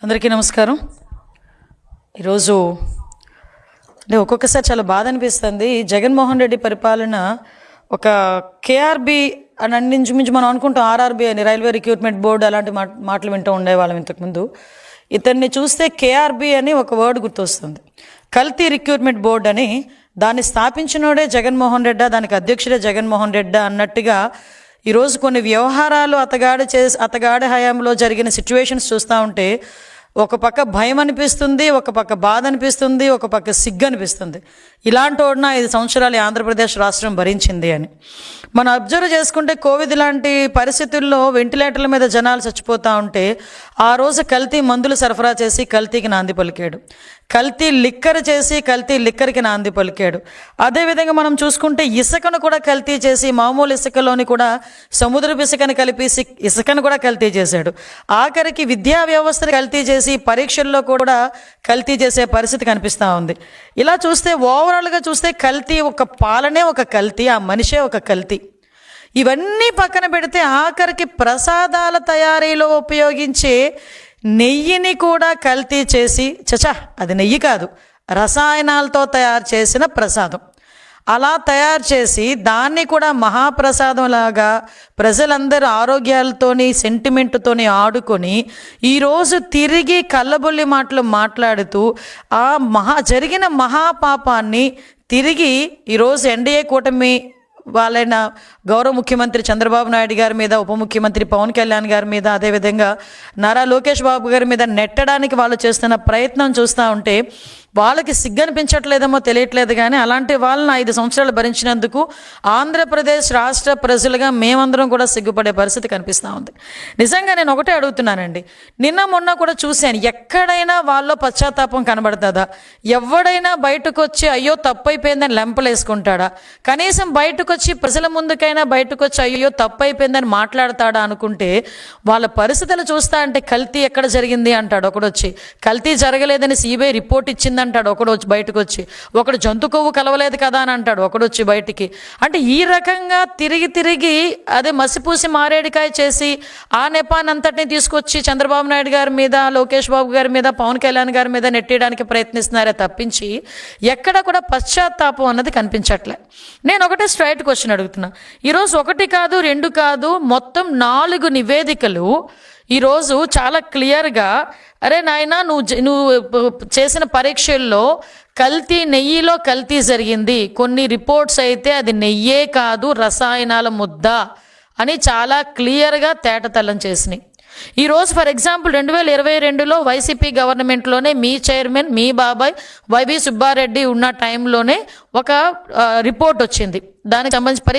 అందరికీ నమస్కారం. ఈరోజు అంటే ఒక్కొక్కసారి చాలా బాధ అనిపిస్తుంది. జగన్మోహన్ రెడ్డి పరిపాలన ఒక కేఆర్బి అని అన్నించుమించు మనం అనుకుంటాం, ఆర్ఆర్బి అని, రైల్వే రిక్రూట్మెంట్ బోర్డు అలాంటి మాటలు వింటూ ఉండేవాళ్ళం ఇంతకుముందు. ఇతన్ని చూస్తే కేఆర్బి అని ఒక వర్డ్ గుర్తొస్తుంది. కల్తీ రిక్రూట్మెంట్ బోర్డు అని. దాన్ని స్థాపించినోడే జగన్మోహన్ రెడ్డా, దానికి అధ్యక్షుడే జగన్మోహన్ రెడ్డా అన్నట్టుగా ఈరోజు కొన్ని వ్యవహారాలు అతగాడి హయాంలో జరిగిన సిచ్యువేషన్స్ చూస్తూ ఉంటే ఒక పక్క భయం అనిపిస్తుంది, ఒక పక్క బాధ అనిపిస్తుంది, ఒక పక్క సిగ్గు అనిపిస్తుంది. ఇలాంటి వాడిన 5 సంవత్సరాలు ఆంధ్రప్రదేశ్ రాష్ట్రం భరించింది అని మనం అబ్జర్వ్ చేసుకుంటే, కోవిడ్ లాంటి పరిస్థితుల్లో వెంటిలేటర్ల మీద జనాలు చచ్చిపోతూ ఉంటే ఆ రోజు కల్తీ మందులు సరఫరా చేసి కల్తీకి నాంది పలికాడు, కల్తీ లిక్కర్ చేసి కల్తీ లిక్కర్కి నాంది పలికాడు. అదేవిధంగా మనం చూసుకుంటే ఇసుకను కూడా కల్తీ చేసి, మామూలు ఇసుకలోని కూడా సముద్రపు ఇసుకను కలిపి ఇసుకను కూడా కల్తీ చేశాడు. ఆఖరికి విద్యా వ్యవస్థను కల్తీ చేసి పరీక్షల్లో కూడా కల్తీ చేసే పరిస్థితి కనిపిస్తూ ఉంది. ఇలా చూస్తే ఓవరాల్గా చూస్తే కల్తీ, ఒక పాలనే ఒక కల్తీ, ఆ మనిషే ఒక కల్తీ. ఇవన్నీ పక్కన పెడితే ఆఖరికి ప్రసాదాల తయారీలో ఉపయోగించే నెయ్యిని కూడా కల్తీ చేసి, అది నెయ్యి కాదు, రసాయనాలతో తయారు చేసిన ప్రసాదం, అలా తయారు చేసి దాన్ని కూడా మహాప్రసాదంలాగా ప్రజలందరూ ఆరోగ్యాలతోని సెంటిమెంట్తోని ఆడుకొని ఈరోజు తిరిగి కళ్ళబొల్లి మాటలు మాట్లాడుతూ ఆ జరిగిన మహాపాపాన్ని తిరిగి ఈరోజు ఎన్డీఏ కూటమి వాళ్ళైన గౌరవ ముఖ్యమంత్రి చంద్రబాబు నాయుడు గారి మీద, ఉప ముఖ్యమంత్రి పవన్ కళ్యాణ్ గారి మీద, అదేవిధంగా నారా లోకేష్ బాబు గారి మీద నెట్టడానికి వాళ్ళు చేస్తున్న ప్రయత్నం చూస్తూ ఉంటే వాళ్ళకి సిగ్గు అనిపించట్లేదేమో తెలియట్లేదు. కానీ అలాంటి వాళ్ళని 5 సంవత్సరాలు భరించినందుకు ఆంధ్రప్రదేశ్ రాష్ట్ర ప్రజలుగా మేమందరం కూడా సిగ్గుపడే పరిస్థితి కనిపిస్తూ ఉంది. నిజంగా నేను ఒకటే అడుగుతున్నానండి, నిన్న మొన్న కూడా చూశాను, ఎక్కడైనా వాళ్ళలో పశ్చాత్తాపం కనబడుతుందా? ఎవడైనా బయటకు వచ్చి అయ్యో తప్పైపోయిందని లెంపలేసుకుంటాడా? కనీసం బయటకు వచ్చి ప్రజల ముందుకైనా బయటకు వచ్చి అయ్యో తప్పైపోయిందని మాట్లాడతాడా అనుకుంటే, వాళ్ళ పరిస్థితులు చూస్తా అంటే కల్తీ ఎక్కడ జరిగింది అంటాడు ఒకడొచ్చి, కల్తీ జరగలేదని సిబిఐ రిపోర్ట్ ఇచ్చింది అంటాడు ఒకడు వచ్చి బయటకు వచ్చి, ఒకడు జంతు కొవ్వు కలవలేదు కదా అని అంటాడు ఒకడొచ్చి బయటికి. అంటే ఈ రకంగా తిరిగి అదే మసిపూసి మారేడికాయ చేసి ఆ నెపానంతటిని తీసుకొచ్చి చంద్రబాబు నాయుడు గారి మీద, లోకేష్ బాబు గారి మీద, పవన్ కళ్యాణ్ గారి మీద నెట్టేయడానికి ప్రయత్నిస్తున్నారే తప్పించి ఎక్కడ కూడా పశ్చాత్తాపం అన్నది కనిపించట్లే. నేను ఒకటే స్ట్రైట్ క్వశ్చన్ అడుగుతున్నా. ఈరోజు 1 కాదు 2 కాదు, మొత్తం 4 నివేదికలు ఈరోజు చాలా క్లియర్గా, అరే నాయన నువ్వు చేసిన పరీక్షల్లో నెయ్యిలో కల్తీ జరిగింది, కొన్ని రిపోర్ట్స్ అయితే అది నెయ్యే కాదు రసాయనాల ముద్ద అని చాలా క్లియర్గా తేటతెల్లం చేసినాయి. ఈరోజు ఫర్ ఎగ్జాంపుల్ 2022లో వైసీపీ గవర్నమెంట్లోనే మీ చైర్మన్, మీ బాబాయ్ వైవి సుబ్బారెడ్డి ఉన్న టైంలోనే ఒక రిపోర్ట్ వచ్చింది, దానికి సంబంధించి